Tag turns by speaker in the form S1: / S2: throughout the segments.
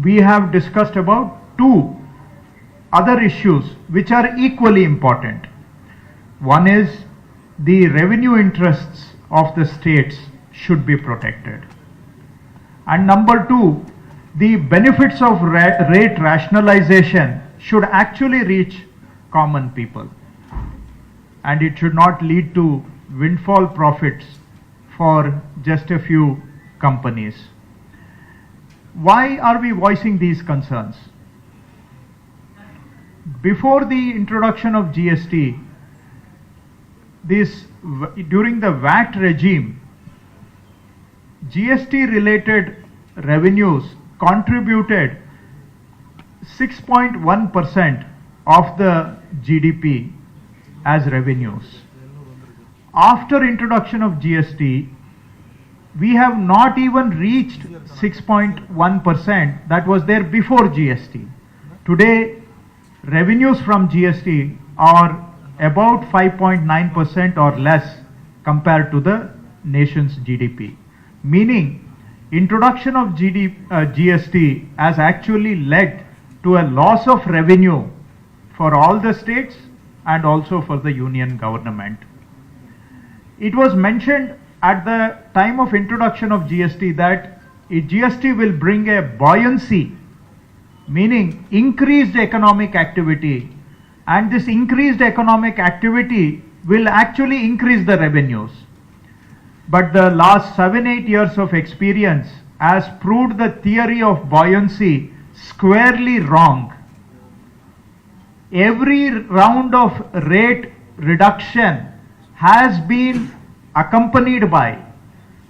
S1: we have discussed about two other issues which are equally important. One is the revenue interests of the states should be protected. And number two, the benefits of rate rationalization should actually reach common people. And it should not lead to windfall profits for just a few companies. Why are we voicing these concerns? Before the introduction of GST, during the VAT regime, GST related revenues contributed 6.1% of the GDP as revenues. After introduction of GST, we have not even reached 6.1% that was there before GST. Today, revenues from GST are about 5.9% or less compared to the nation's GDP. Meaning, introduction of GST has actually led to a loss of revenue for all the states and also for the union government. It was mentioned at the time of introduction of GST that GST will bring a buoyancy, meaning increased economic activity, and this increased economic activity will actually increase the revenues. But the last 7-8 years of experience has proved the theory of buoyancy squarely wrong. Every round of rate reduction has been accompanied by,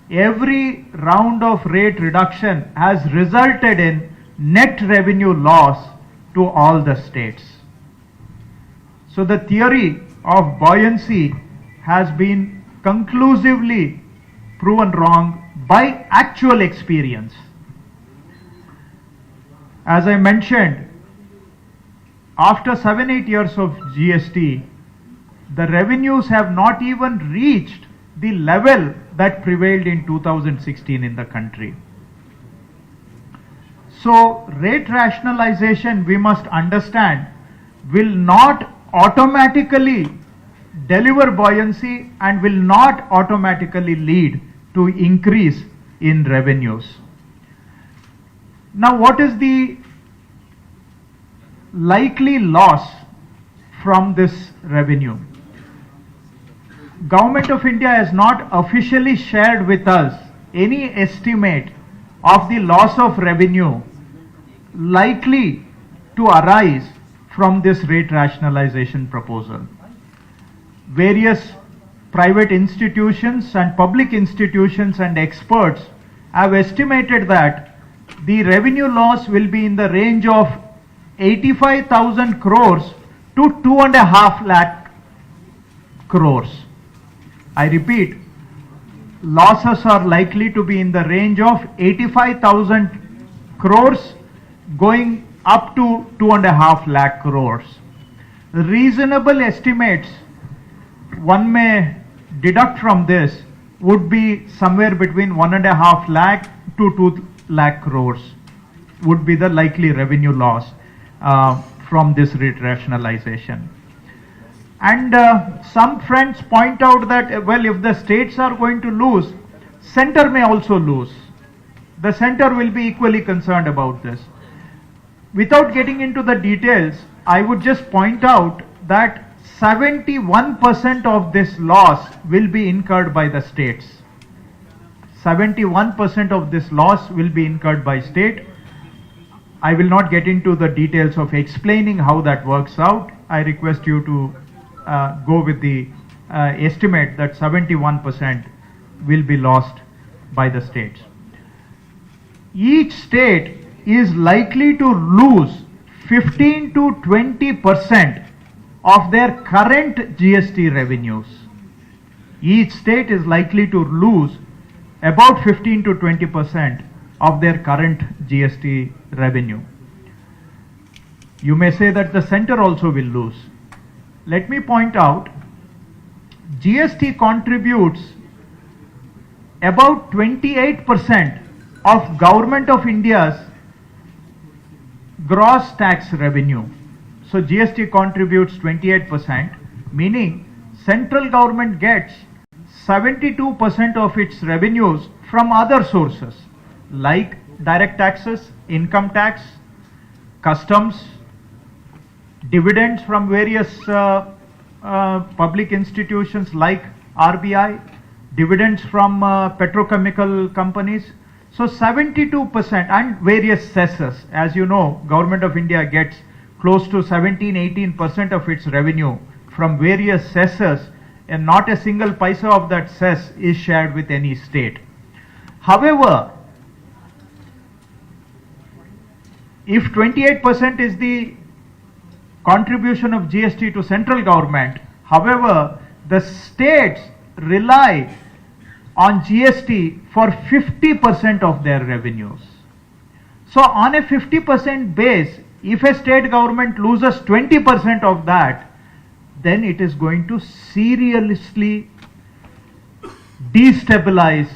S1: every round of rate reduction has resulted in net revenue loss to all the states. So the theory of buoyancy has been conclusively proven wrong by actual experience. As I mentioned, after 7-8 years of GST, the revenues have not even reached the level that prevailed in 2016 in the country. So rate rationalization, we must understand, will not automatically deliver buoyancy and will not automatically lead to increase in revenues. Now, what is the likely loss from this revenue? Government of India has not officially shared with us any estimate of the loss of revenue likely to arise from this rate rationalization proposal. Various private institutions and public institutions and experts have estimated that the revenue loss will be in the range of 85,000 crores to 2.5 lakh crores. I repeat, losses are likely to be in the range of 85,000 crores going up to 2.5 lakh crores. Reasonable estimates one may deduct from this would be somewhere between 1.5 lakh to 2 lakh crores would be the likely revenue loss from this rate rationalization. And some friends point out that, well, if the states are going to lose, center may also lose. The center will be equally concerned about this. Without getting into the details, I would just point out that 71% of this loss will be incurred by the states. 71% of this loss will be incurred by state. I will not get into the details of explaining how that works out. I request you to go with the estimate that 71% will be lost by the states. Each state is likely to lose 15 to 20% of their current GST revenues. Each state is likely to lose about 15 to 20% of their current GST revenue. You may say that the center also will lose. Let me point out, GST contributes about 28% of Government of India's gross tax revenue. So GST contributes 28%, meaning central government gets 72% of its revenues from other sources like direct taxes, income tax, customs, dividends from various public institutions like RBI, dividends from petrochemical companies. So 72% and various cesses. As you know, Government of India gets close to 17-18% of its revenue from various cesses, and not a single paisa of that cess is shared with any state. However, if 28% is the contribution of GST to central government, however, the states rely on GST for 50% of their revenues. So on a 50% base, if a state government loses 20% of that, then it is going to seriously destabilize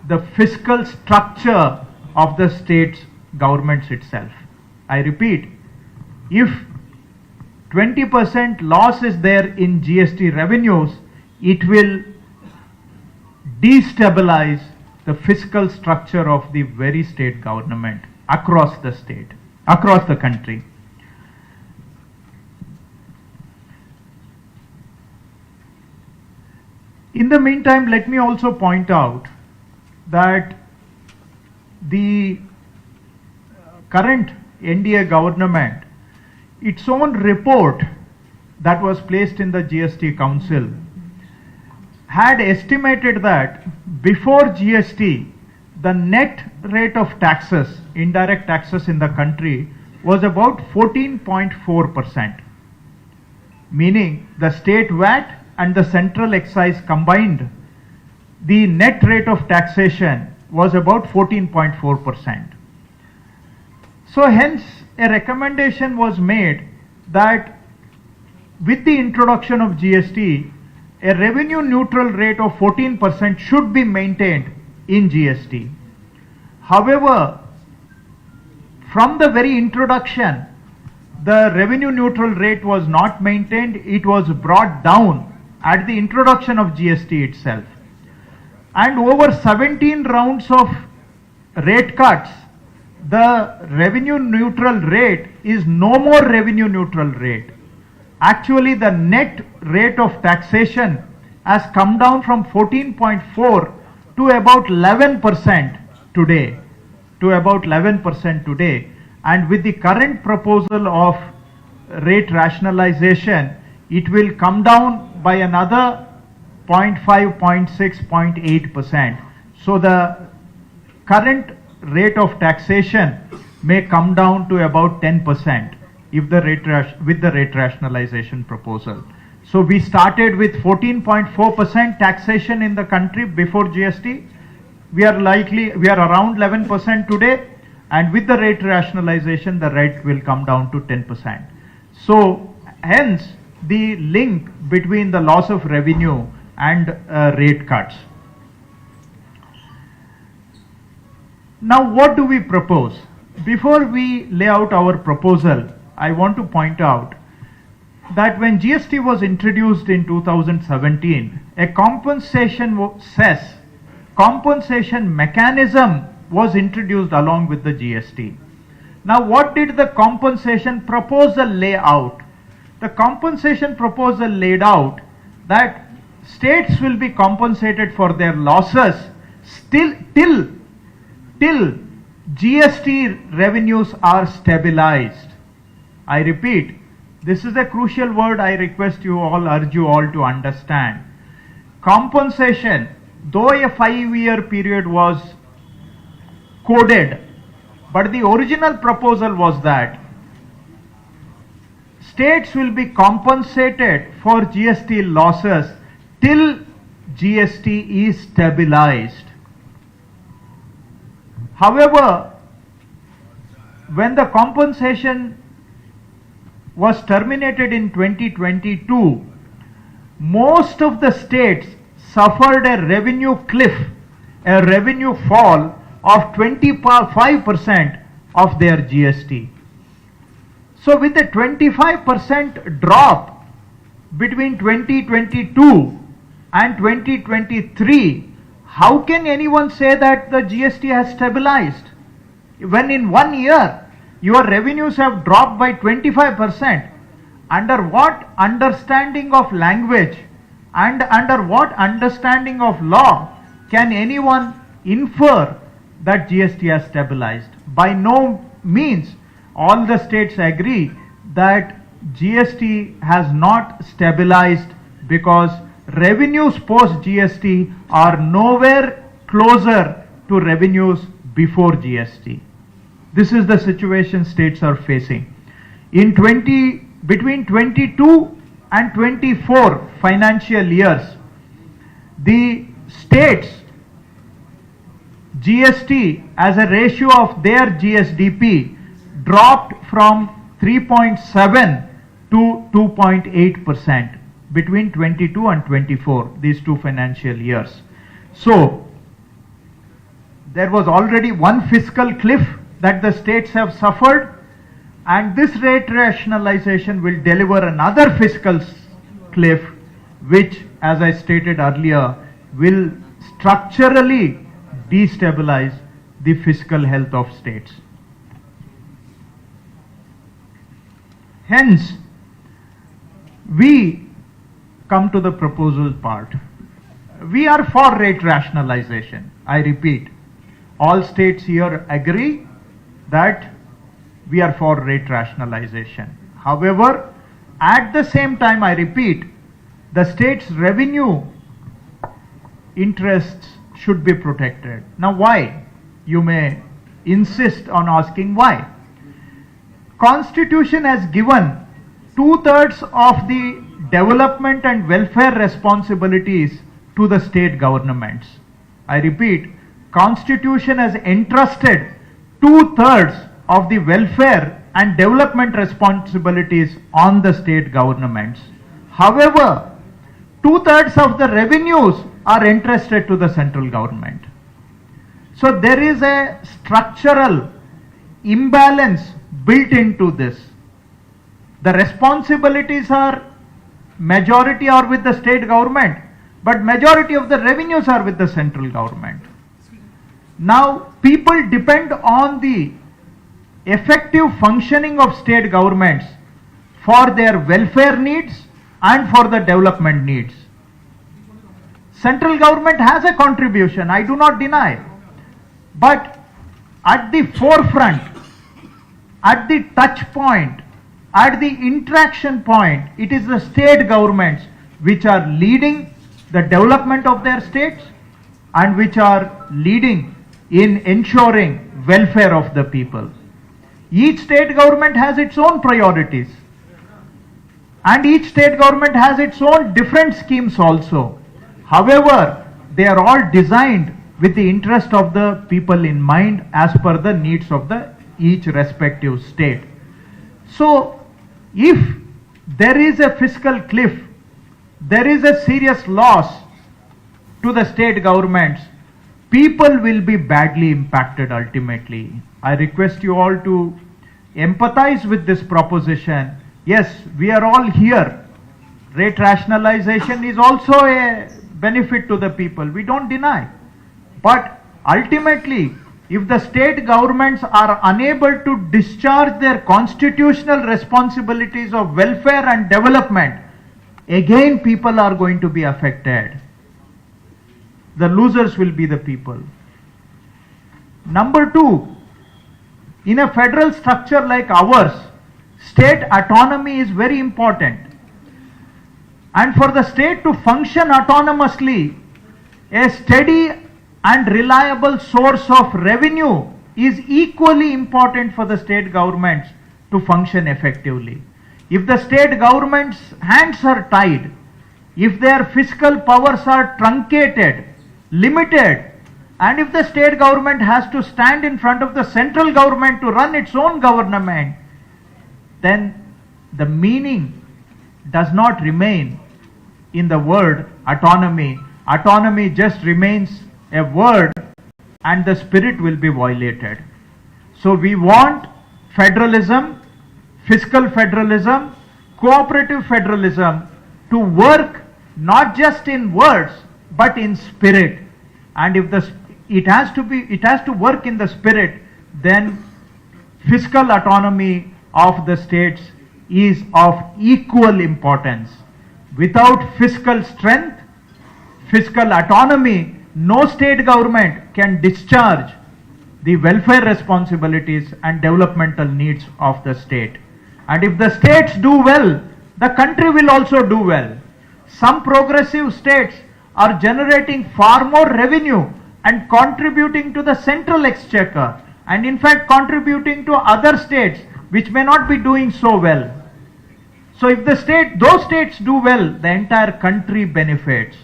S1: the fiscal structure of the state's governments itself. I repeat, if 20% loss is there in GST revenues, it will destabilize the fiscal structure of the very state government across the state, across the country. In the meantime, let me also point out that the current NDA government, its own report that was placed in the GST Council, had estimated that before GST, the net rate of taxes, indirect taxes in the country was about 14.4%, meaning the state VAT and the central excise combined, the net rate of taxation was about 14.4%. So hence a recommendation was made that with the introduction of GST, a revenue neutral rate of 14% should be maintained in GST. However, from the very introduction, the revenue neutral rate was not maintained, it was brought down at the introduction of GST itself. And over 17 rounds of rate cuts, the revenue neutral rate is no more revenue neutral rate. Actually, the net rate of taxation has come down from 14.4 to about 11% today. And with the current proposal of rate rationalization, it will come down by another 0.5, 0.6, 0.8%. So the current rate of taxation may come down to about 10% if the with the rate rationalization proposal. So we started with 14.4% taxation in the country before GST. We are around 11% today, and with the rate rationalization, the rate will come down to 10%. So hence the link between the loss of revenue and rate cuts. Now what do we propose? Before we lay out our proposal, I want to point out that when GST was introduced in 2017, a compensation mechanism was introduced along with the GST. Now what did the compensation proposal lay out? The compensation proposal laid out that states will be compensated for their losses till GST revenues are stabilized. I repeat, this is a crucial word I urge you all to understand. Compensation, though a 5-year period was coded, but the original proposal was that states will be compensated for GST losses till GST is stabilized. However, when the compensation was terminated in 2022, most of the states suffered a revenue cliff, a revenue fall of 25% of their GST. So with a 25% drop between 2022 and 2023, how can anyone say that the GST has stabilized? When in 1 year, your revenues have dropped by 25%. Under what understanding of language and under what understanding of law can anyone infer that GST has stabilized? By no means. All the states agree that GST has not stabilized because revenues post GST are nowhere closer to revenues before GST. This is the situation states are facing. Between 22 and 24 financial years, the states GST as a ratio of their GSDP dropped from 3.7 to 2.8% between 22 and 24, these two financial years. So there was already one fiscal cliff that the states have suffered, and this rate rationalization will deliver another fiscal cliff, which, as I stated earlier, will structurally destabilize the fiscal health of states. Hence, we come to the proposal part. We are for rate rationalization. I repeat, all states here agree that we are for rate rationalization. However, at the same time, I repeat, the state's revenue interests should be protected. Now, why? You may insist on asking why. Constitution has given 2/3 of the development and welfare responsibilities to the state governments. I repeat, Constitution has entrusted 2/3 of the welfare and development responsibilities on the state governments. However, 2/3 of the revenues are entrusted to the central government. So there is a structural imbalance built into this. The responsibilities are majority are with the state government, but majority of the revenues are with the central government. Now people depend on the effective functioning of state governments for their welfare needs and for the development needs. Central government has a contribution, I do not deny, but at the forefront, at the touch point, at the interaction point, it is the state governments which are leading the development of their states and which are leading in ensuring welfare of the people. Each state government has its own priorities, and each state government has its own different schemes also. However, they are all designed with the interest of the people in mind as per the needs of the each respective state. So, if there is a fiscal cliff, there is a serious loss to the state governments, people will be badly impacted ultimately. I request you all to empathize with this proposition. Yes, we are all here. Rate rationalization is also a benefit to the people, we don't deny. But ultimately, if the state governments are unable to discharge their constitutional responsibilities of welfare and development, again people are going to be affected. The losers will be the people. Number two, in a federal structure like ours, state autonomy is very important. And for the state to function autonomously, a steady and reliable source of revenue is equally important for the state governments to function effectively. If the state government's hands are tied, if their fiscal powers are truncated, limited, and if the state government has to stand in front of the central government to run its own government, then the meaning does not remain in the word autonomy. Autonomy just remains a word and the spirit will be violated. So we want federalism. fiscal federalism, cooperative federalism to work not just in words but in spirit. And if it has to work in the spirit, then fiscal autonomy of the states is of equal importance. Without fiscal strength, fiscal autonomy, no state government can discharge the welfare responsibilities and developmental needs of the state. And if the states do well, the country will also do well. Some progressive states are generating far more revenue and contributing to the central exchequer, and in fact contributing to other states which may not be doing so well. So if those states do well, the entire country benefits,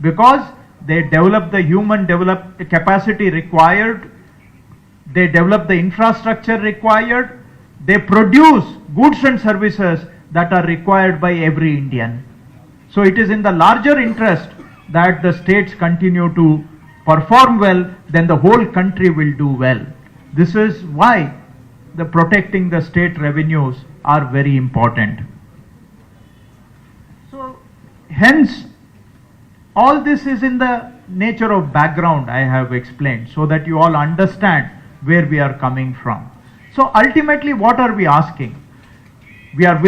S1: because they develop the human capacity required, they develop the infrastructure required, they produce goods and services that are required by every Indian. So it is in the larger interest that the states continue to perform well, then the whole country will do well. This is why the protecting the state revenues are very important. So hence all this is in the nature of background I have explained, so that you all understand where we are coming from. So ultimately what are we asking? We are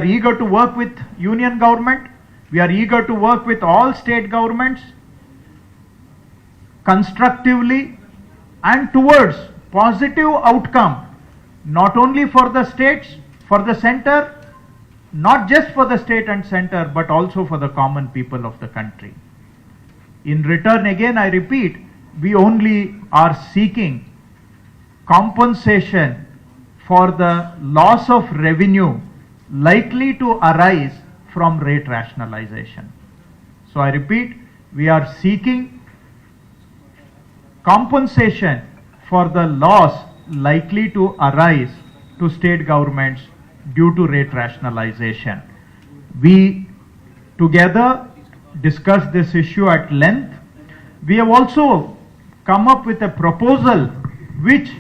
S1: eager to work with union government. We are eager to work with all state governments constructively and towards positive outcome, not only for the states, for the center, not just for the state and center, but also for the common people of the country. In return, again I repeat, we only are seeking compensation for the loss of revenue likely to arise from rate rationalization. So I repeat, we are seeking compensation for the loss likely to arise to state governments due to rate rationalization. We together discussed this issue at length. We have also come up with a proposal which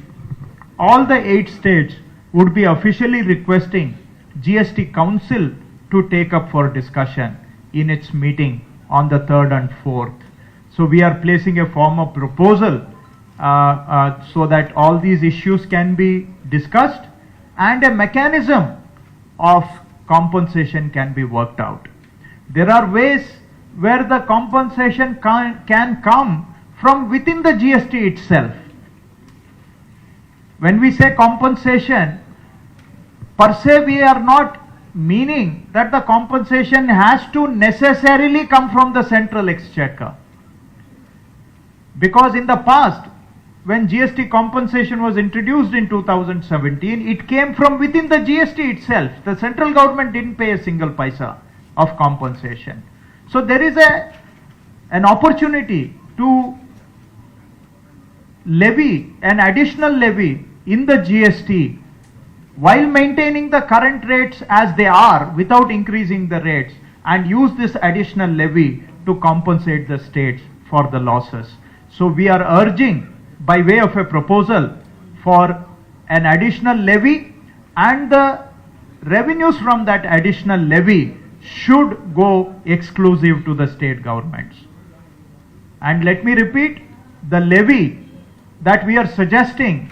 S1: all the 8 states would be officially requesting GST Council to take up for discussion in its meeting on the 3rd and 4th. So we are placing a form of proposal so that all these issues can be discussed and a mechanism of compensation can be worked out. There are ways where the compensation can come from within the GST itself. When we say compensation, per se we are not meaning that the compensation has to necessarily come from the central exchequer. Because in the past, when GST compensation was introduced in 2017, it came from within the GST itself. The central government didn't pay a single paisa of compensation. So there is an opportunity to levy an additional levy in the GST while maintaining the current rates as they are without increasing the rates, and use this additional levy to compensate the states for the losses. So we are urging by way of a proposal for an additional levy, and the revenues from that additional levy should go exclusive to the state governments. And let me repeat, the levy that we are suggesting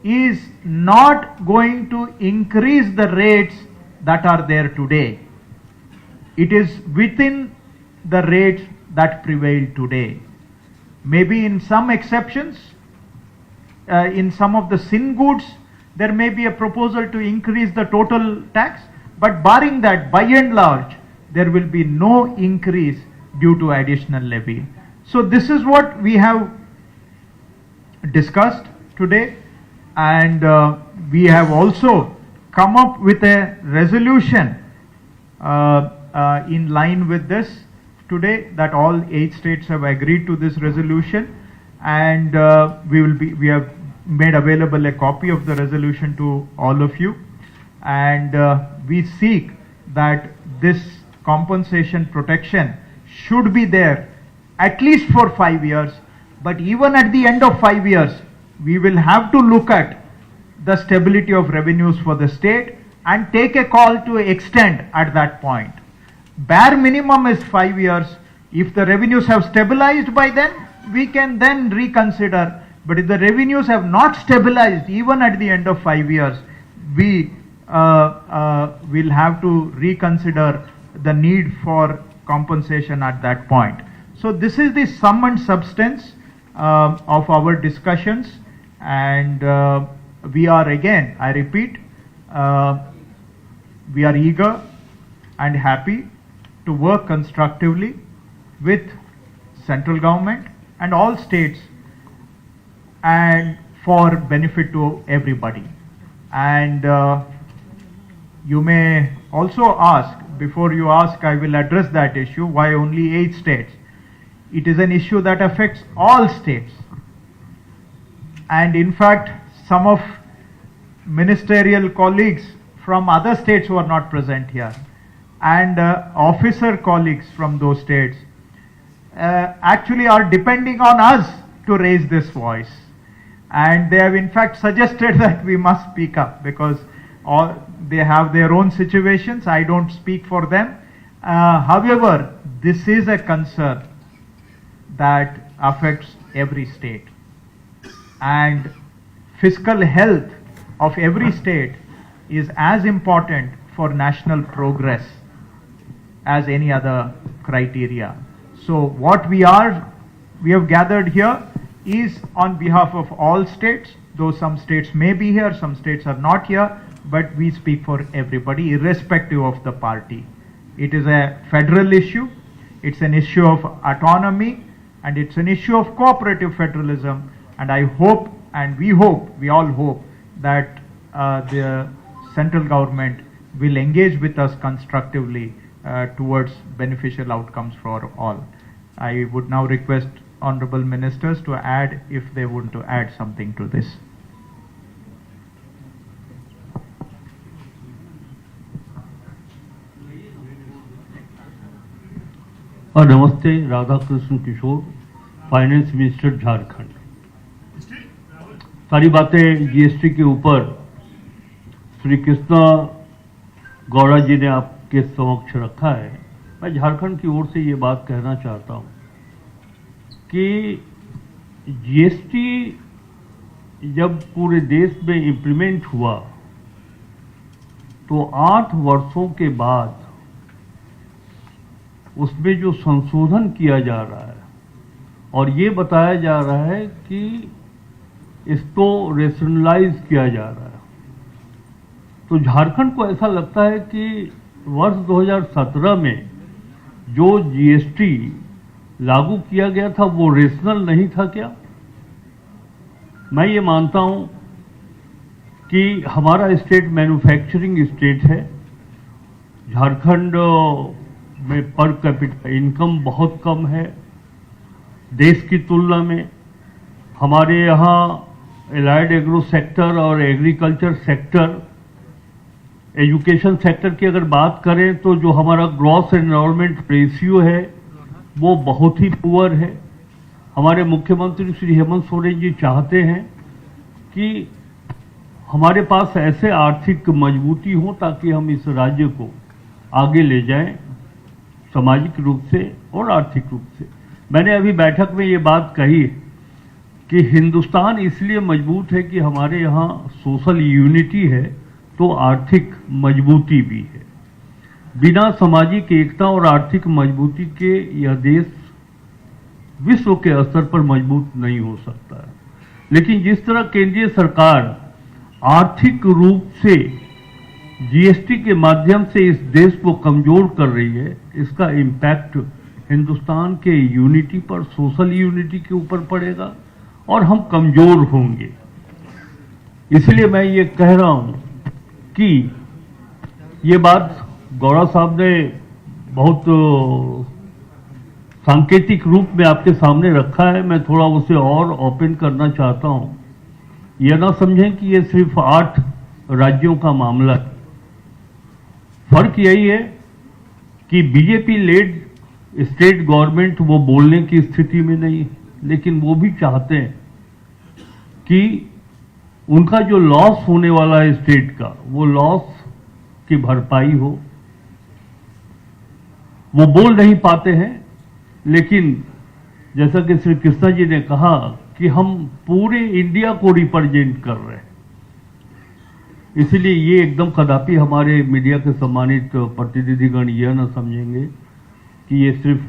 S1: is not going to increase the rates that are there today. It is within the rates that prevail today. Maybe in some exceptions, in some of the sin goods, there may be a proposal to increase the total tax, but barring that, by and large, there will be no increase due to additional levy. So this is what we have discussed today, and we have also come up with a resolution in line with this today, that all 8 states have agreed to this resolution, and we have made available a copy of the resolution to all of you, and we seek that this compensation protection should be there at least for 5 years, but even at the end of 5 years we will have to look at the stability of revenues for the state and take a call to extend at that point. Bare minimum is 5 years. If the revenues have stabilized by then, we can then reconsider. But if the revenues have not stabilized even at the end of 5 years, we will have to reconsider the need for compensation at that point. So this is the sum and substance of our discussions, and we are, again, I repeat, we are eager and happy to work constructively with central government and all states and for benefit to everybody. And you may also ask, before you ask, I will address that issue, why only 8 states? It is an issue that affects all states. And in fact, some of ministerial colleagues from other states who are not present here and officer colleagues from those states actually are depending on us to raise this voice. And they have in fact suggested that we must speak up because they have their own situations. I don't speak for them. However, this is a concern that affects every state. And fiscal health of every state is as important for national progress as any other criteria. So what we have gathered here is on behalf of all states, though some states may be here, some states are not here, but we speak for everybody irrespective of the party. It is a federal issue, it's an issue of autonomy, and it's an issue of cooperative federalism. And I hope, and we all hope that the central government will engage with us constructively towards beneficial outcomes for all. I would now request honorable ministers to add, if they want to add something to this.
S2: नमस्ते, राधा कृष्ण किशोर, finance minister Jharkhand. सारी बातें GST के ऊपर श्री कृष्णा गौड़ा जी ने आपके समक्ष रखा है। मैं झारखंड की ओर से ये बात कहना चाहता हूँ कि जीएसटी जब पूरे देश में इम्प्लीमेंट हुआ तो 8 वर्षों के बाद उसमें जो संशोधन किया जा रहा है और ये बताया जा रहा है कि इसको रेशनलाइज किया जा रहा है, तो झारखंड को ऐसा लगता है कि वर्ष 2017 में जो जीएसटी लागू किया गया था वो रेशनल नहीं था क्या? मैं ये मानता हूं कि हमारा स्टेट मैन्युफैक्चरिंग स्टेट है। झारखंड में पर कैपिटा इनकम बहुत कम है देश की तुलना में। हमारे यहाँ एलाइड एग्रो सेक्टर और एग्रीकल्चर सेक्टर, एजुकेशन सेक्टर की अगर बात करें तो जो हमारा ग्रॉस एनरोलमेंट रेशियो है वो बहुत ही पुअर है। हमारे मुख्यमंत्री श्री हेमंत सोरेन जी चाहते हैं कि हमारे पास ऐसे आर्थिक मजबूती हो ताकि हम इस राज्य को आगे ले जाएं, सामाजिक रूप से और आर्थिक रूप से। मैंने अभी बैठक में ये बात कही कि हिंदुस्तान इसलिए मजबूत है कि हमारे यहाँ सोशल यूनिटी है तो आर्थिक मजबूती भी है। बिना सामाजिक एकता और आर्थिक मजबूती के यह देश विश्व के स्तर पर मजबूत नहीं हो सकता है। लेकिन जिस तरह केंद्रीय सरकार आर्थिक रूप से जीएसटी के माध्यम से इस देश को कमजोर कर रही है, इसका इम्पैक्ट हिंदुस्तान के यूनिटी पर, सोशल यूनिटी के ऊपर पड़ेगा और हम कमजोर होंगे। इसलिए मैं ये कह रहा हूं कि ये बात गौड़ा साहब ने बहुत सांकेतिक रूप में आपके सामने रखा है। मैं थोड़ा उसे और ओपन करना चाहता हूं। यह ना समझें कि ये सिर्फ 8 राज्यों का मामला है। फर्क यही है कि बीजेपी लेड स्टेट गवर्नमेंट वो बोलने की स्थिति में नहीं है, लेकिन वो भी चाहते हैं कि उनका जो लॉस होने वाला है स्टेट का, वो लॉस की भरपाई हो। वो बोल नहीं पाते हैं, लेकिन जैसा कि श्री कृष्णा जी ने कहा कि हम पूरे इंडिया को रिप्रेजेंट कर रहे हैं, इसलिए ये एकदम कदापि हमारे मीडिया के सम्मानित प्रतिनिधिगण यह न समझेंगे कि ये सिर्फ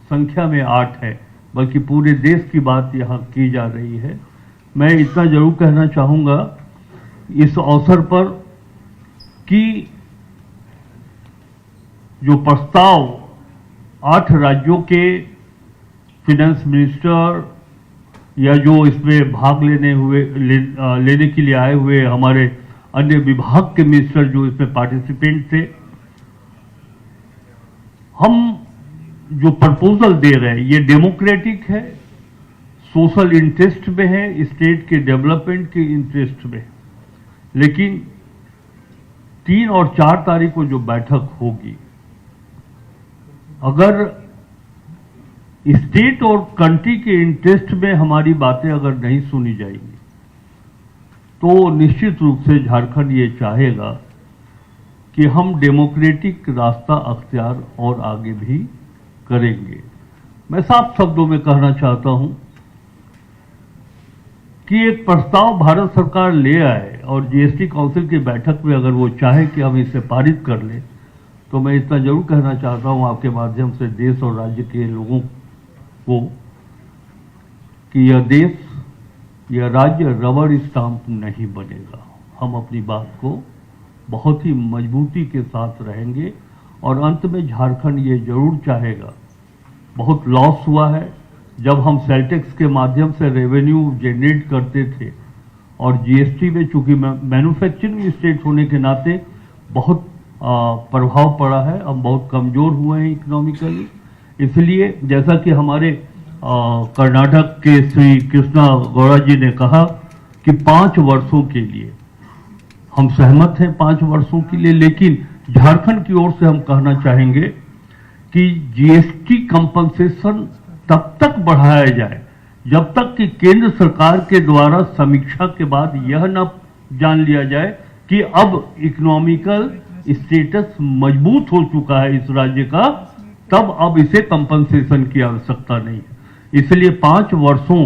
S2: संख्या में 8 है, बल्कि पूरे देश की बात यहाँ की जा रही है। मैं इतना जरूर कहना चाहूँगा इस अवसर पर कि जो प्रस्ताव 8 राज्यों के फिनेंस मिनिस्टर या जो इसमें भाग लेने के लिए आए हुए हमारे अन्य विभाग के मिनिस्टर जो इसमें पार्टिसिपेंट थे, हम जो प्रपोजल दे रहे हैं ये डेमोक्रेटिक है, सोशल इंटरेस्ट में है, स्टेट के डेवलपमेंट के इंटरेस्ट में। लेकिन 3 और 4 तारीख को जो बैठक होगी, अगर स्टेट और कंट्री के इंटरेस्ट में हमारी बातें अगर नहीं सुनी जाएंगी, तो निश्चित रूप से झारखंड ये चाहेगा कि हम डेमोक्रेटिक रास्ता अख्तियार और आगे भी करेंगे। मैं साफ शब्दों में कहना चाहता हूं कि एक प्रस्ताव भारत सरकार ले आए और जीएसटी काउंसिल की बैठक में अगर वो चाहे कि हम इसे पारित कर लें, तो मैं इतना जरूर कहना चाहता हूं आपके माध्यम से देश और राज्य के लोगों को कि यह देश, यह राज्य रबड़ स्टाम्प नहीं बनेगा। हम अपनी बात को बहुत ही मजबूती के साथ रहेंगे और अंत में झारखंड ये जरूर चाहेगा। बहुत लॉस हुआ है जब हम सेल टैक्स के माध्यम से रेवेन्यू जनरेट करते थे और जीएसटी में चूंकि मैन्युफैक्चरिंग स्टेट होने के नाते बहुत प्रभाव पड़ा है, हम बहुत कमजोर हुए हैं इकोनॉमिकली। इसलिए जैसा कि हमारे कर्नाटक के श्री कृष्णा गौड़ा जी ने कहा कि 5 वर्षों के लिए हम सहमत हैं, 5 वर्षों के लिए। लेकिन झारखंड की ओर से हम कहना चाहेंगे कि जीएसटी कंपनसेशन तब तक बढ़ाया जाए जब तक कि केंद्र सरकार के द्वारा समीक्षा के बाद यह न जान लिया जाए कि अब इकोनॉमिकल स्टेटस मजबूत हो चुका है इस राज्य का, तब अब इसे कंपनसेशन की आवश्यकता नहीं है। इसलिए 5 वर्षों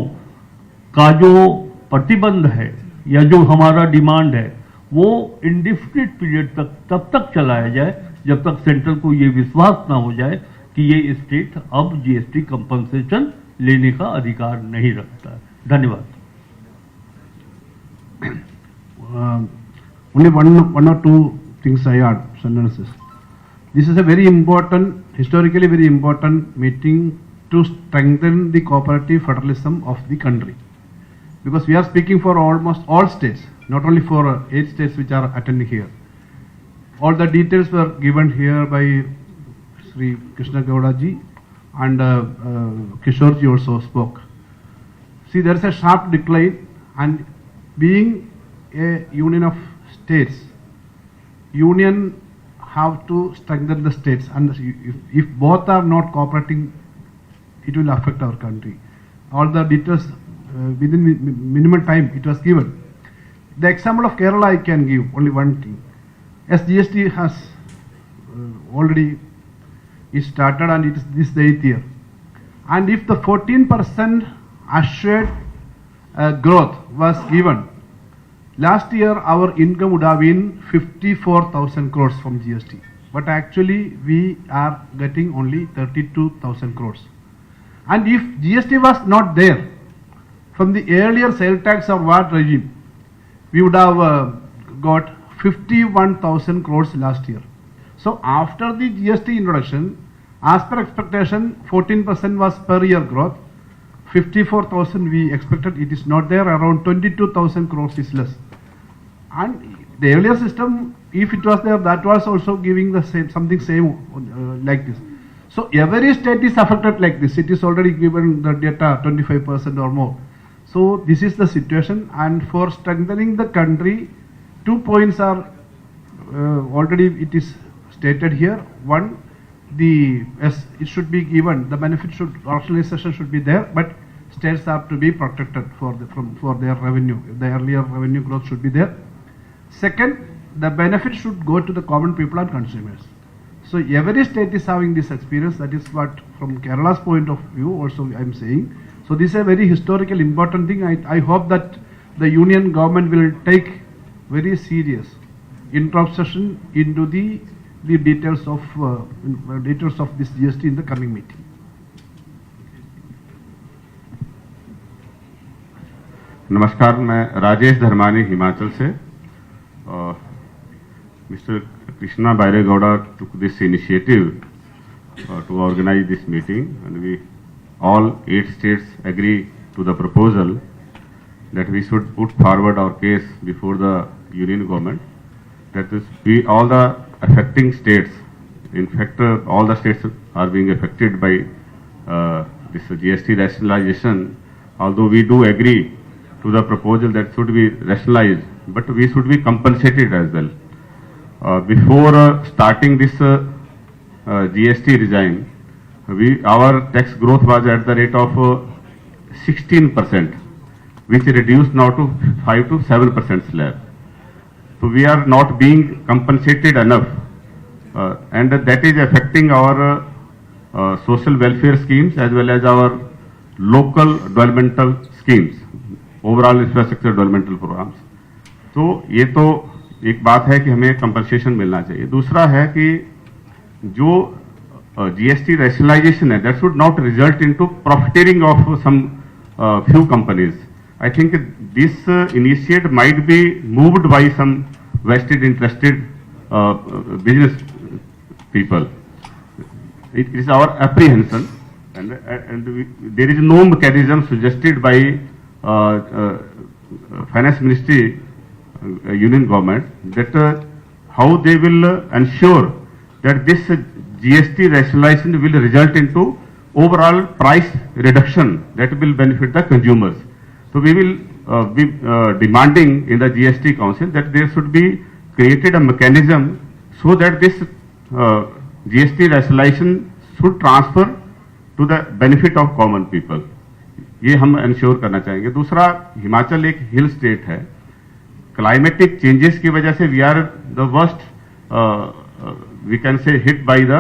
S2: का जो प्रतिबंध है या जो हमारा डिमांड है वो इंडिफिनिट पीरियड तक तब तक चलाया जाए जब तक सेंट्रल को ये विश्वास ना हो जाए कि ये स्टेट अब जीएसटी कंपनसेशन लेने का अधिकार नहीं रखता है। धन्यवाद।
S3: Only one or two things I add, sentences. This is a very important, historically very important meeting to strengthen the cooperative federalism of the country. Because we are speaking for almost all states, not only for 8 states which are attending here. All the details were given here by Sri Krishna Gowda ji and Kishore ji also spoke. See, there is a sharp decline, and being a union of states, union have to strengthen the states, and if both are not cooperating, it will affect our country. All the details within minimum time it was given. The example of Kerala I can give only one thing. As GST has already is started and it is this the 8th year, and if the 14% assured growth was given, last year our income would have been 54,000 crores from GST, but actually we are getting only 32,000 crores. And if GST was not there from the earlier sale tax or VAT regime, we would have got 51,000 crores last year. So after the GST introduction, as per expectation, 14% was per year growth. 54,000 we expected, it is not there. Around 22,000 crores is less. And the earlier system, if it was there, that was also giving the same something same like this. So every state is affected like this. It is already given the data 25% or more. So this is the situation, and for strengthening the country, 2 points are already it is stated here. One, it should be given, the benefit should, rationalization should be there, but states are to be protected for their revenue. The earlier revenue growth should be there. Second, the benefit should go to the common people and consumers. So every state is having this experience. That is what, from Kerala's point of view, also I am saying. So this is a very historical important thing. I hope that the union government will take very serious introspection into the details of this GST in the coming meeting.
S4: नमस्कार, मैं राजेश धर्मानी हिमाचल से. Mr. Krishna Bairegowda took this initiative to organize this meeting, and we all 8 states agree to the proposal that we should put forward our case before the union government. That is, all the affecting states, in fact, all the states are being affected by this GST rationalization. Although we do agree to the proposal that should be rationalized, but we should be compensated as well. Before starting this GST regime, our tax growth was at the rate of 16%, which reduced now to 5 to 7% slab. So we are not being compensated enough, and that is affecting our social welfare schemes as well as our local developmental schemes, overall infrastructure developmental programs. तो ये तो एक बात है कि हमें compensation मिलना चाहिए. दूसरा है कि जो GST rationalization है, that should not result into profiteering of some few companies. I think this initiative might be moved by some vested interested business people. It is our apprehension, and there is no mechanism suggested by Finance Ministry, Union Government, that how they will ensure that this GST rationalization will result into overall price reduction that will benefit the consumers. So we will be demanding in the GST Council that there should be created a mechanism so that this GST rationalization should transfer to the benefit of common people. ये हम ensure करना चाहेंगे. दूसरा, हिमाचल एक hill state है. Climatic changes की वजह से we are the worst, we can say, hit by the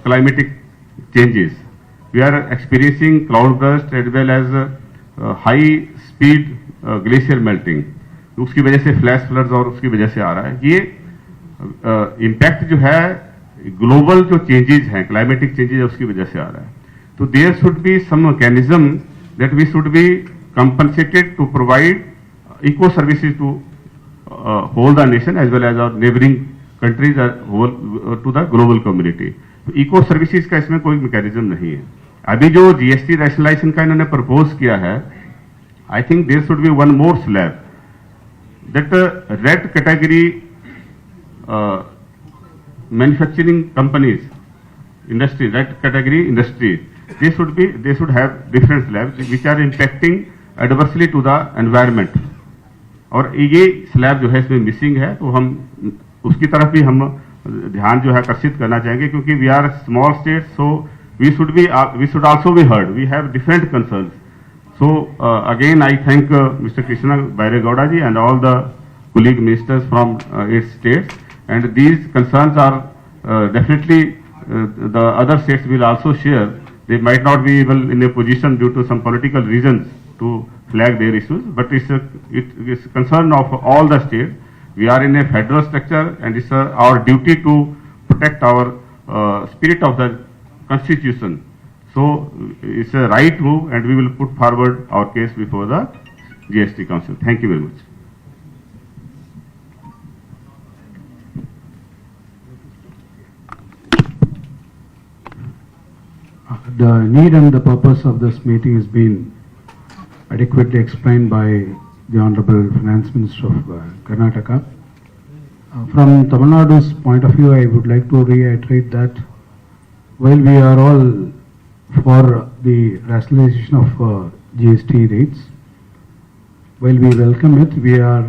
S4: climatic changes. We are experiencing cloud burst as well as high speed glacier melting. उसकी वजह से फ्लैश फ्लड्स और उसकी वजह से आ रहा है. ये इम्पैक्ट जो है ग्लोबल जो चेंजेस हैं, क्लाइमेटिक चेंजेस है, उसकी वजह से आ रहा है. तो there should be some mechanism that we should be compensated to provide eco services to whole the nation as well as our neighboring countries to the global community. Eco services का इसमें कोई मैकेनिज्म नहीं है. अभी जो GST rationalisation का इन्होंने propose किया है, I think there should be one more slab that red category manufacturing companies, industry, red category industry, they should have different slabs which are impacting adversely to the environment. और ये slab जो है इसमें missing है, तो हम उसकी तरफ भी हम ध्यान जो है आकर्षित करना चाहेंगे, क्योंकि we are small state, so we should also be heard. We have different concerns. So again I thank Mr. Krishna Bairegowda ji and all the colleague ministers from 8 states, and these concerns are definitely the other states will also share. They might not be able in a position due to some political reasons to flag their issues, but it is concern of all the states. We are in a federal structure, and it's our duty to protect our spirit of the constitution. So it's a right move, and we will put forward our case before the GST Council. Thank you very much.
S3: The need and the purpose of this meeting has been adequately explained by the Honorable Finance Minister of Karnataka. From Tamil Nadu's point of view, I would like to reiterate that while we are all for the rationalization of GST rates, while we welcome it, we are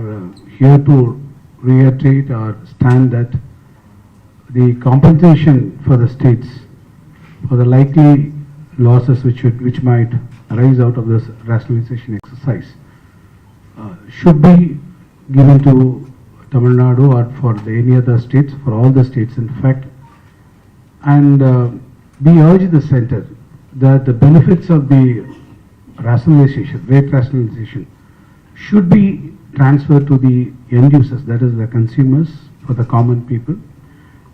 S3: here to reiterate our stand that the compensation for the states for the likely losses which might arise out of this rationalization exercise should be given to Tamil Nadu or for any other states, for all the states in fact. And we urge the center that the benefits of the rationalization, rate rationalization, should be transferred to the end users, that is the consumers, for the common people.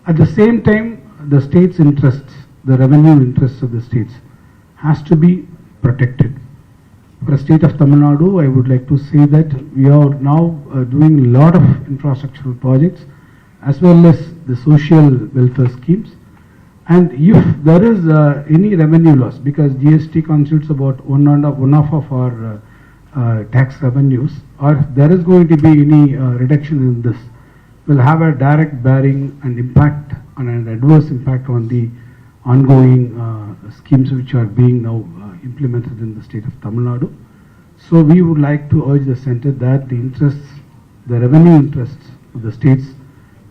S3: At the same time, the state's interests, the revenue interests of the states, has to be protected. For the state of Tamil Nadu, I would like to say that we are now doing a lot of infrastructural projects as well as the social welfare schemes. And if there is any revenue loss, because GST constitutes about one half of our tax revenues, or if there is going to be any reduction in this, will have a direct bearing and impact and an adverse impact on the ongoing schemes which are being now implemented in the state of Tamil Nadu. So we would like to urge the center that the interests, the revenue interests of the states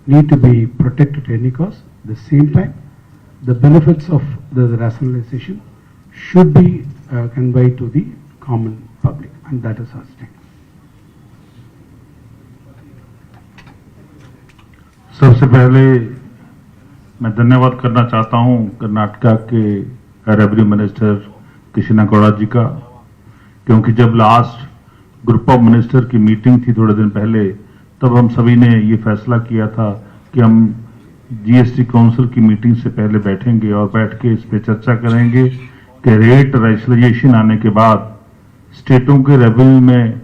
S3: need to be protected at any cost. At the same time, the benefits of the rationalization should be conveyed to the common public, and that is our stand.
S5: सबसे पहले मैं धन्यवाद करना चाहता हूं कर्नाटका के revenue minister Krishna Gowda जी का, क्योंकि जब लास्ट ग्रुप ऑफ मिनिस्टर की मीटिंग थी थोड़े दिन पहले, तब हम सभी ने ये फैसला किया था कि हम जीएसटी काउंसिल की मीटिंग से पहले बैठेंगे और बैठ के इस पे चर्चा करेंगे कि रेट रैशनलाइजेशन आने के बाद स्टेटों के रेवेन्यू में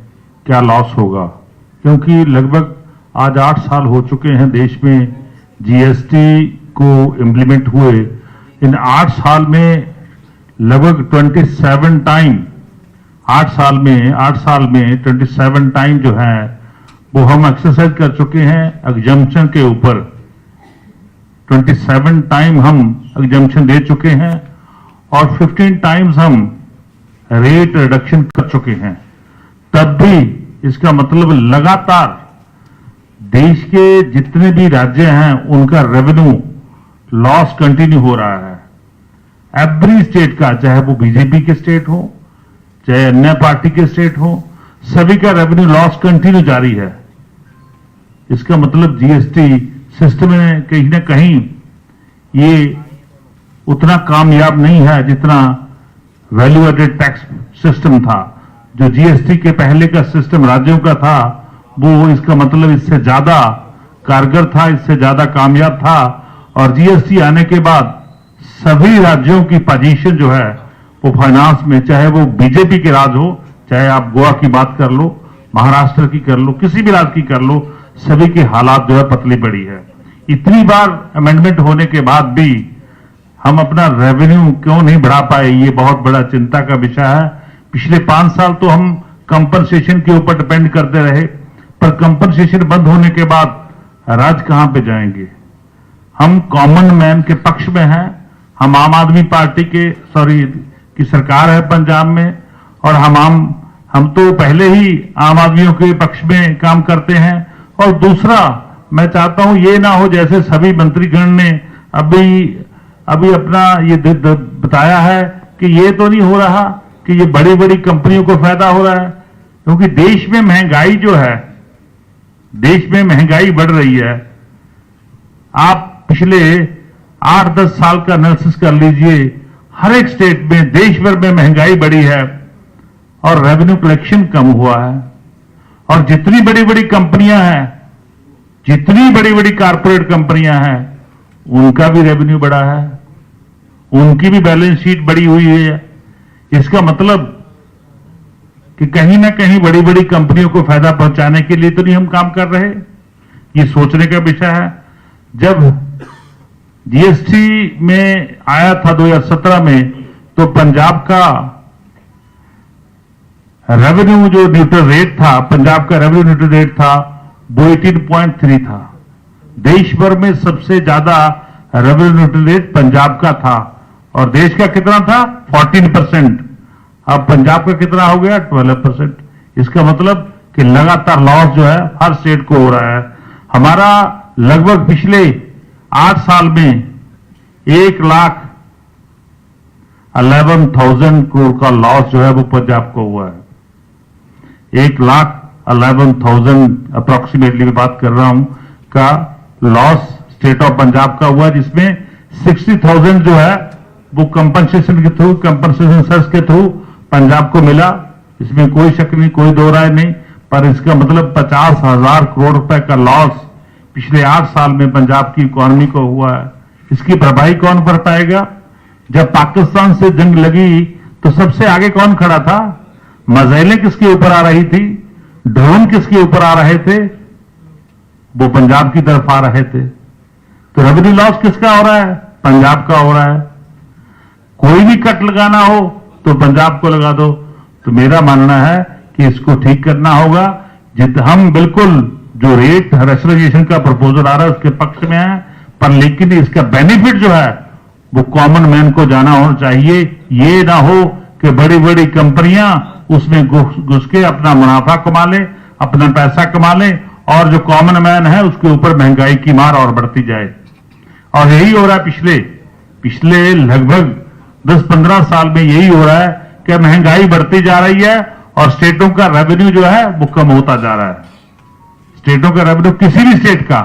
S5: क्या लॉस होगा, क्योंकि लगभग आज 8 साल हो चुके हैं देश में जीएसटी को इम्प्लीमेंट हुए। इन 8 साल में लगभग 27 टाइम 8 साल में 27 टाइम जो है वो हम एक्सरसाइज कर चुके हैं एग्जम्पशन के ऊपर। 27 टाइम हम एग्जम्पशन दे चुके हैं और 15 टाइम्स हम रेट रिडक्शन कर चुके हैं। तब भी इसका मतलब लगातार देश के जितने भी राज्य हैं उनका रेवेन्यू लॉस कंटिन्यू हो रहा है। एवरी स्टेट का, चाहे वो बीजेपी के स्टेट हो चाहे अन्य पार्टी के स्टेट हो, सभी का रेवेन्यू लॉस कंटिन्यू जारी है। इसका मतलब जीएसटी सिस्टम में कहीं ना कहीं ये उतना कामयाब नहीं है जितना वैल्यू एडेड टैक्स सिस्टम था। जो जीएसटी के पहले का सिस्टम राज्यों का था वो इसका मतलब इससे ज्यादा कारगर था, इससे ज्यादा कामयाब था। और जीएसटी आने के बाद सभी राज्यों की पोजीशन जो है वो फाइनेंस में, चाहे वो बीजेपी के राज हो, चाहे आप गोवा की बात कर लो, महाराष्ट्र की कर लो, किसी भी राज्य की कर लो, सभी के हालात जो है पतली पड़ी है। इतनी बार अमेंडमेंट होने के बाद भी हम अपना रेवेन्यू क्यों नहीं बढ़ा पाए, ये बहुत बड़ा चिंता का विषय है। पिछले 5 साल तो हम कंपनसेशन के ऊपर डिपेंड करते रहे, पर कंपनसेशन बंद होने के बाद राज्य कहां पे जाएंगे। हम कॉमन मैन के पक्ष में हैं। हम आम आदमी पार्टी की सरकार है पंजाब में, और हम तो पहले ही आम आदमियों के पक्ष में काम करते हैं। और दूसरा, मैं चाहता हूं ये ना हो जैसे सभी मंत्रीगण ने अभी अपना ये बताया है कि ये तो नहीं हो रहा कि ये बड़ी बड़ी कंपनियों को फायदा हो रहा है, क्योंकि देश में महंगाई जो है, देश में महंगाई बढ़ रही है। आप पिछले 8-10 साल का एनालिसिस कर लीजिए, हर एक स्टेट में देश भर में महंगाई बढ़ी है और रेवेन्यू कलेक्शन कम हुआ है। और जितनी बड़ी बड़ी कंपनियां हैं, जितनी बड़ी बड़ी कारपोरेट कंपनियां हैं, उनका भी रेवेन्यू बढ़ा है, उनकी भी बैलेंस शीट बढ़ी हुई है। इसका मतलब कि कहीं ना कहीं बड़ी बड़ी कंपनियों को फायदा पहुंचाने के लिए तो नहीं हम काम कर रहे। ये सोचने का विषय है। जब जीएसटी में आया था 2017 में, तो पंजाब का रेवेन्यू जो न्यूट्रल रेट था, पंजाब का रेवेन्यू न्यूट्रल रेट था वो 18.3 था। देश भर में सबसे ज्यादा रेवेन्यू न्यूट्रल रेट पंजाब का था, और देश का कितना था 14%। अब पंजाब का कितना हो गया 12%। इसका मतलब कि लगातार लॉस जो है हर स्टेट को हो रहा है। हमारा लगभग पिछले 8 साल में 1 लाख 11,000 करोड़ का लॉस जो है वो पंजाब को हुआ है। 1,11,000 अप्रोक्सीमेटली मैं बात कर रहा हूं का लॉस स्टेट ऑफ पंजाब का हुआ, जिसमें 60,000 जो है वो कंपनसेशन के थ्रू, कंपनसेशन सर्च के थ्रू पंजाब को मिला। इसमें कोई शक नहीं, कोई दो राय नहीं, पर इसका मतलब 50,000 करोड़ रुपए का लॉस पिछले 8 साल में पंजाब की इकोनॉमी को हुआ है। इसकी भरपाई कौन कर पाएगा? जब पाकिस्तान से जंग लगी तो सबसे आगे कौन खड़ा था? मिसाइलें किसके ऊपर आ रही थी? ड्रोन किसके ऊपर आ रहे थे? वो पंजाब की तरफ आ रहे थे। तो रेवेन्यू लॉस किसका हो रहा है? पंजाब का हो रहा है। कोई भी कट लगाना हो तो पंजाब को लगा दो। तो मेरा मानना है कि इसको ठीक करना होगा। हम बिल्कुल जो रेट रैशनलाइजेशन का प्रपोजल आ रहा है उसके पक्ष में है, पर लेकिन इसका बेनिफिट जो है वो कॉमन मैन को जाना होना चाहिए। ये ना हो कि बड़ी बड़ी कंपनियां उसमें घुस के अपना मुनाफा कमा ले, अपना पैसा कमा ले, और जो कॉमन मैन है उसके ऊपर महंगाई की मार और बढ़ती जाए। और यही हो रहा है पिछले लगभग 10-15 साल में यही हो रहा है कि महंगाई बढ़ती जा रही है और स्टेटों का रेवेन्यू जो है वो कम होता जा रहा है। स्टेटों का रेवेन्यू किसी भी स्टेट का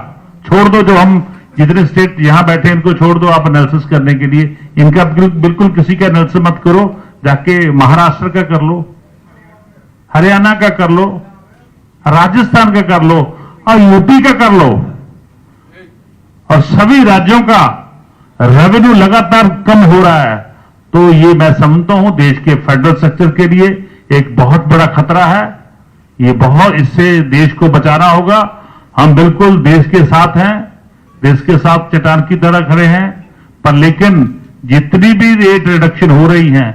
S5: छोड़ दो, जो हम जितने स्टेट यहां बैठे हैं इनको छोड़ दो आप एनालिसिस करने के लिए, इनका बिल्कुल किसी का एनालिसिस मत करो। जाके महाराष्ट्र का कर लो, हरियाणा का कर लो, राजस्थान का कर लो और यूपी का कर लो, और सभी राज्यों का रेवेन्यू लगातार कम हो रहा है। तो ये मैं समझता हूं देश के फेडरल स्ट्रक्चर के लिए एक बहुत बड़ा खतरा है। इससे देश को बचाना होगा। हम बिल्कुल देश के साथ हैं, देश के साथ चट्टान की तरह खड़े हैं, पर लेकिन जितनी भी रेट रिडक्शन हो रही है,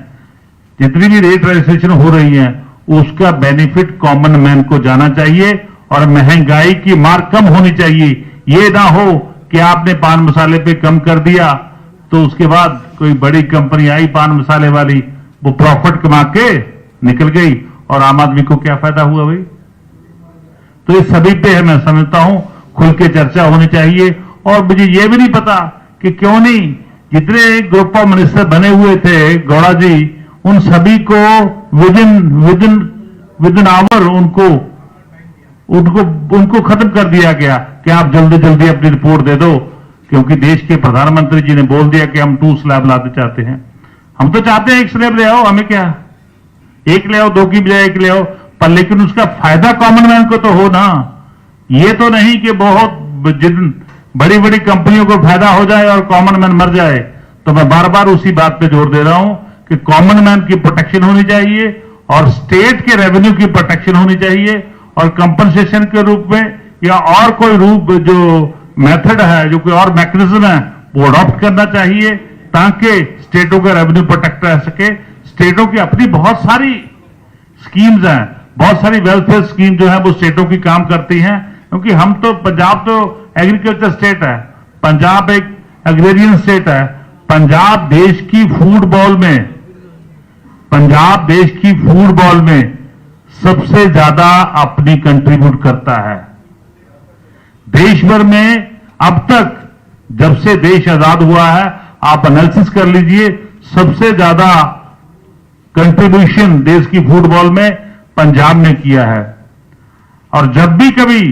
S5: जितनी भी रेट रिडक्शन हो रही है, उसका बेनिफिट कॉमन मैन को जाना चाहिए और महंगाई की मार कम होनी चाहिए। ये ना हो कि आपने पान मसाले पे कम कर दिया तो उसके बाद कोई बड़ी कंपनी आई पान मसाले वाली, वो प्रॉफिट कमा के निकल गई और आम आदमी को क्या फायदा हुआ भाई? तो ये सभी पे है, मैं समझता हूं खुल के चर्चा होनी चाहिए। और मुझे ये भी नहीं पता कि क्यों नहीं जितने ग्रुप ऑफ मिनिस्टर बने हुए थे गौड़ा जी, उन सभी को विद इन आवर उनको खत्म कर दिया गया कि आप जल्दी जल्दी अपनी रिपोर्ट दे दो, क्योंकि देश के प्रधानमंत्री जी ने बोल दिया कि हम 2 स्लैब लाते चाहते हैं। हम तो चाहते हैं 1 स्लैब ले आओ, हमें क्या, 1 ले आओ, 2 की बजाय 1 ले आओ, पर लेकिन उसका फायदा कॉमन मैन को तो हो ना। ये तो नहीं कि बहुत बड़ी बड़ी कंपनियों को फायदा हो जाए और कॉमन मैन मर जाए। तो मैं बार बार उसी बात पे जोर दे रहा हूं कि कॉमन मैन की प्रोटेक्शन होनी चाहिए और स्टेट के रेवेन्यू की प्रोटेक्शन होनी चाहिए, और कंपनसेशन के रूप में या और कोई रूप जो मेथड है, जो कोई और मैकेनिज्म है, वो अडॉप्ट करना चाहिए ताकि स्टेटों का रेवेन्यू प्रोटेक्ट रह सके। स्टेटों की अपनी बहुत सारी स्कीम्स हैं, बहुत सारी वेलफेयर स्कीम जो है वो स्टेटों की काम करती हैं, क्योंकि हम तो पंजाब तो एग्रीकल्चर स्टेट है, पंजाब एक एग्रेरियन स्टेट है। पंजाब देश की फूड बॉल में सबसे ज्यादा अपनी कंट्रीब्यूट करता है। देश भर में अब तक जब से देश आजाद हुआ है, आप एनालिसिस कर लीजिए, सबसे ज्यादा कंट्रीब्यूशन देश की फूड बॉल में पंजाब ने किया है। और जब भी कभी,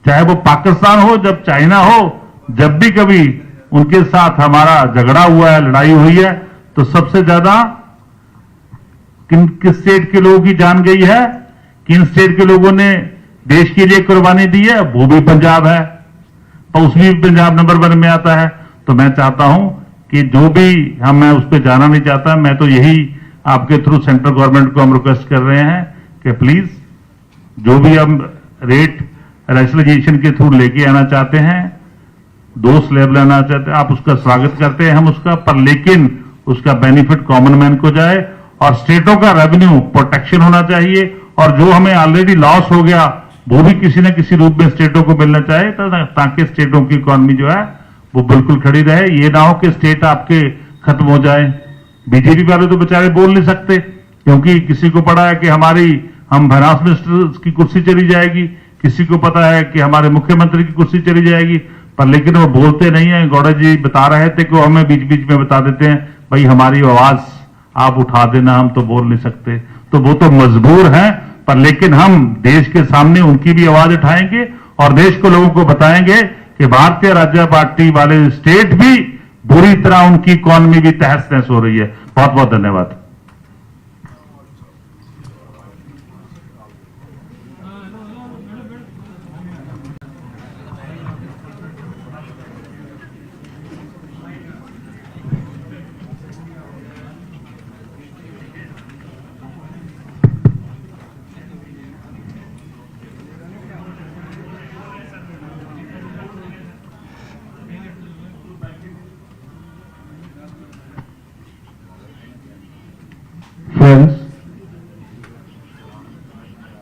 S5: चाहे वो पाकिस्तान हो, जब चाइना हो, जब भी कभी उनके साथ हमारा झगड़ा हुआ है, लड़ाई हुई है, तो सबसे ज्यादा किस स्टेट के लोगों की जान गई है, किन स्टेट के लोगों ने देश के लिए कुर्बानी दी है, वो भी पंजाब है, और उसमें भी पंजाब नंबर 1 में आता है। तो मैं चाहता हूं कि जो भी मैं उस पर जाना नहीं चाहता, मैं तो यही आपके थ्रू सेंट्रल गवर्नमेंट को हम रिक्वेस्ट कर रहे हैं कि प्लीज जो भी हम रेट रैशनलाइजेशन के थ्रू लेके आना चाहते हैं, 2 स्लैब लाना चाहते हैं, आप उसका स्वागत करते हैं हम उसका, पर लेकिन उसका बेनिफिट कॉमन मैन को जाए और स्टेटों का रेवेन्यू प्रोटेक्शन होना चाहिए, और जो हमें ऑलरेडी लॉस हो गया वो भी किसी न किसी रूप में स्टेटों को मिलना चाहिए, ताकि स्टेटों की इकोनॉमी जो है वो बिल्कुल खड़ी रहे। ये ना हो कि स्टेट आपके खत्म हो जाए। बीजेपी वाले तो बेचारे बोल नहीं सकते, क्योंकि किसी को पता है कि हम फाइनेंस मिनिस्टर की कुर्सी चली जाएगी, किसी को पता है कि हमारे मुख्यमंत्री की कुर्सी चली जाएगी, पर लेकिन वो बोलते नहीं है। गौड़ा जी बता रहे थे कि हमें बीच बीच में बता देते हैं, भाई हमारी आवाज आप उठा देना, हम तो बोल नहीं सकते, तो वो तो मजबूर हैं, पर लेकिन हम देश के सामने उनकी भी आवाज उठाएंगे और देश को लोगों को बताएंगे कि भारतीय राज्य पार्टी वाले स्टेट भी बुरी तरह उनकी इकॉनमी भी तहस नहस हो रही है। बहुत बहुत धन्यवाद।
S6: Friends,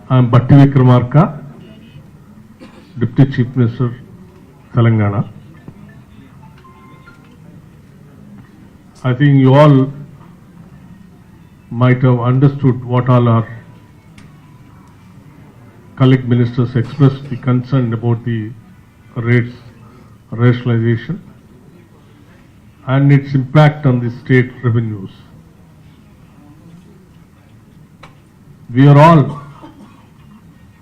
S6: I am Bhatti Vikramarka, Deputy Chief Minister, Telangana. I think you all might have understood what all our colleague ministers expressed the concern about the rates rationalization and its impact on the state revenues. We are all,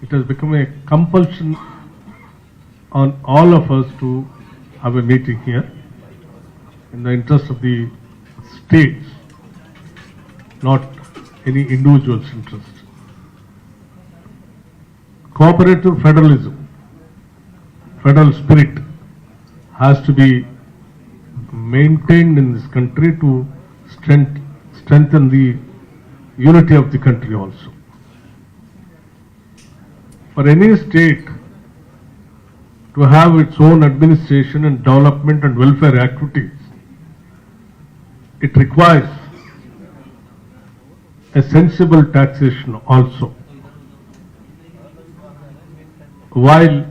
S6: it has become a compulsion on all of us to have a meeting here in the interest of the states, not any individual's interest. Cooperative federalism, federal spirit has to be maintained in this country to strengthen the unity of the country also. For any state to have its own administration and development and welfare activities, it requires a sensible taxation also. While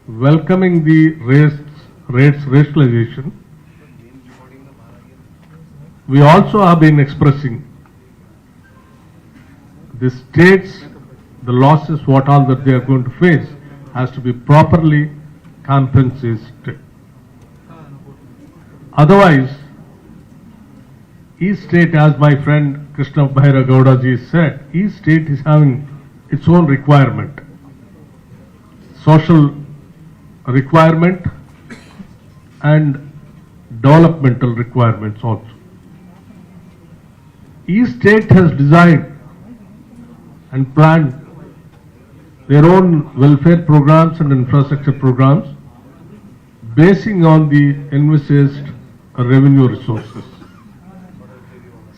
S6: welcoming the rates rationalization, we also have been expressing the states, the losses, what all that they are going to face, has to be properly compensated. Otherwise, each state, as my friend Krishna Bhaira Gowda ji said, each state is having its own requirement, social requirement and developmental requirements also. Each state has designed and planned their own welfare programs and infrastructure programs basing on the envisaged revenue resources.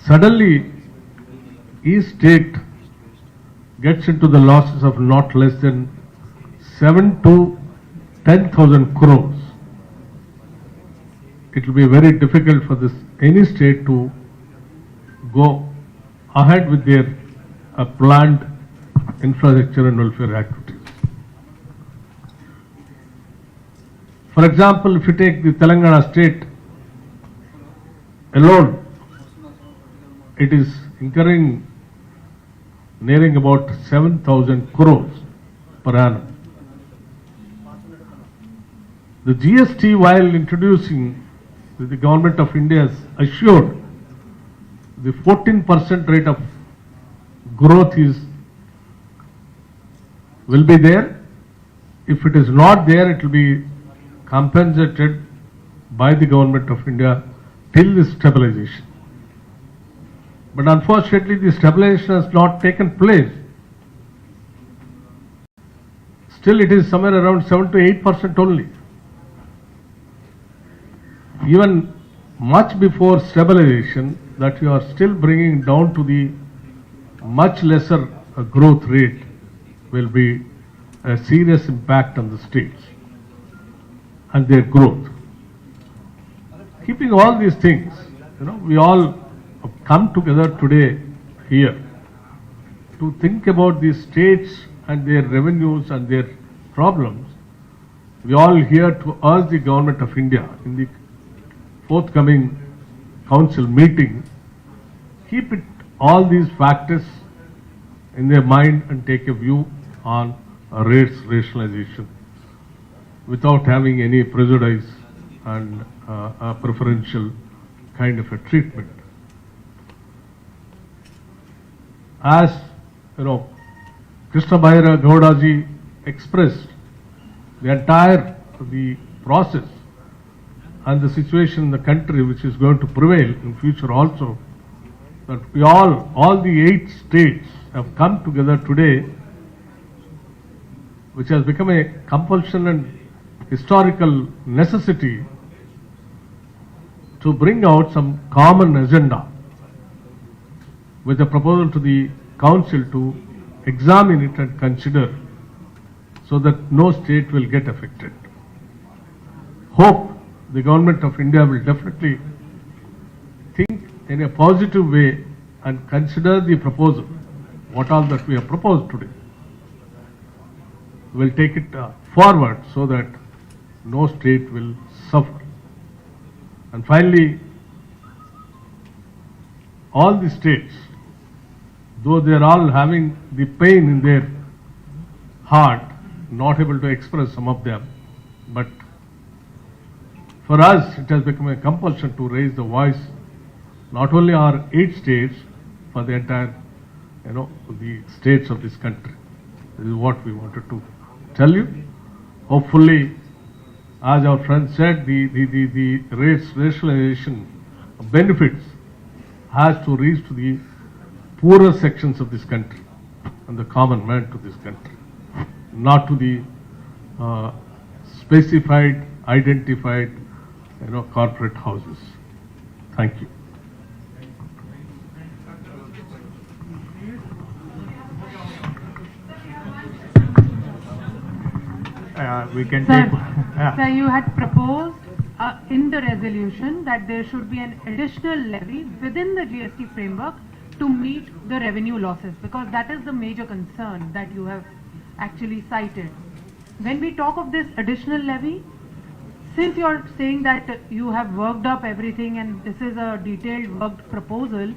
S6: Suddenly, each state gets into the losses of not less than 7 to 10,000 crores. It will be very difficult for any state to go ahead with their planned infrastructure and welfare activities. For example, if you take the Telangana state alone, it is incurring nearing about 7,000 crores per annum. The GST, while introducing, the government of India has assured the 14% rate of growth will be there. If it is not there, it will be compensated by the government of India till the stabilization. But unfortunately, the stabilization has not taken place. Still, it is somewhere around 7 to 8% only. Even much before stabilization, that you are still bringing down to the much lesser growth rate will be a serious impact on the states and their growth. Keeping all these things, we all have come together today here to think about these states and their revenues and their problems. We all here to urge the government of India in the forthcoming council meeting, keep all these factors in their mind and take a view on rates rationalization without having any prejudice and a preferential kind of a treatment. as you know, Krishna Bhaira Gowdaji expressed, the entire the process and the situation in the country which is going to prevail in future also, that we all the 8 states have come together today, which has become a compulsion and historical necessity to bring out some common agenda with a proposal to the council to examine it and consider, so that no state will get affected. Hope the government of India will definitely think in a positive way and consider the proposal, what all that we have proposed today. We will take it forward so that no state will suffer. And finally, all the states, though they are all having the pain in their heart, not able to express some of them, but for us it has become a compulsion to raise the voice, not only our 8 states, for the entire, the states of this country. This is what we wanted to tell you. Hopefully, as our friend said, the rationalization of benefits has to reach to the poorer sections of this country and the common man to this country, not to the specified, identified, corporate houses. Thank you.
S1: We can
S7: Sir,
S1: take.
S7: sir, you had proposed in the resolution that there should be an additional levy within the GST framework to meet the revenue losses, because that is the major concern that you have actually cited. When we talk of this additional levy, since you are saying that you have worked up everything and this is a detailed worked proposal,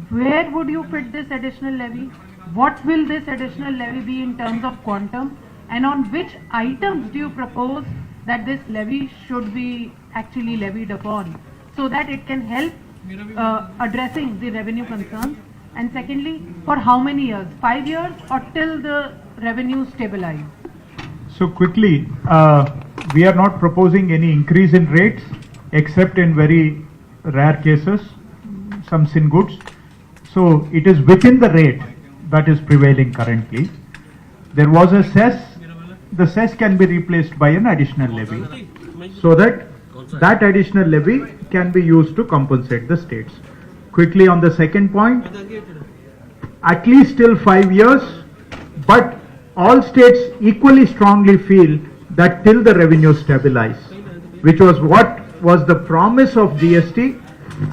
S7: where would you fit this additional levy? What will this additional levy be in terms of quantum? And on which items do you propose that this levy should be actually levied upon, so that it can help addressing the revenue concerns? And secondly, for how many years? 5 years or till the revenue stabilize?
S1: So quickly, we are not proposing any increase in rates except in very rare cases, some sin goods. So it is within the rate that is prevailing currently. There was a cess, the cess can be replaced by an additional levy, so that that additional levy can be used to compensate the states. Quickly on the second point, at least till 5 years, but all states equally strongly feel that till the revenue stabilize, which was what was the promise of GST,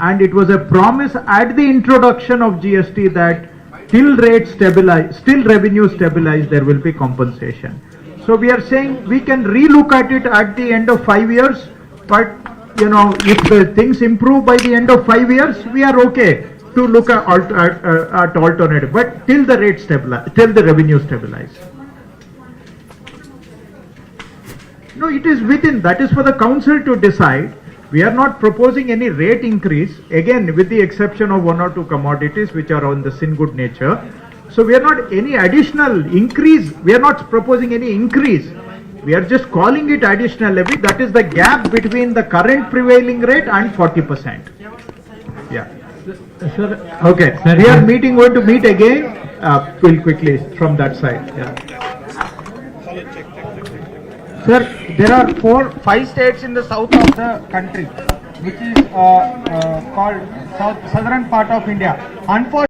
S1: and it was a promise at the introduction of GST that till rates stabilize, till revenue stabilize, there will be compensation. So we are saying we can relook at it at the end of 5 years, but if the things improve by the end of 5 years, we are okay to look at alternative, but till the rate stabilize, till the revenue stabilize. No, it is within, that is for the council to decide. We are not proposing any rate increase, again with the exception of 1 or 2 commodities which are on the sin good nature. So we are not any additional increase, we are not proposing any increase. We are just calling it additional levy, that is the gap between the current prevailing rate and 40%. Yeah.
S8: Sir,
S1: Okay,
S8: sir,
S1: we are going to meet again, we'll quickly from that side. Yeah.
S8: Sir, there are 5 states in the south of the country, which is called southern part of India. Unfortunately,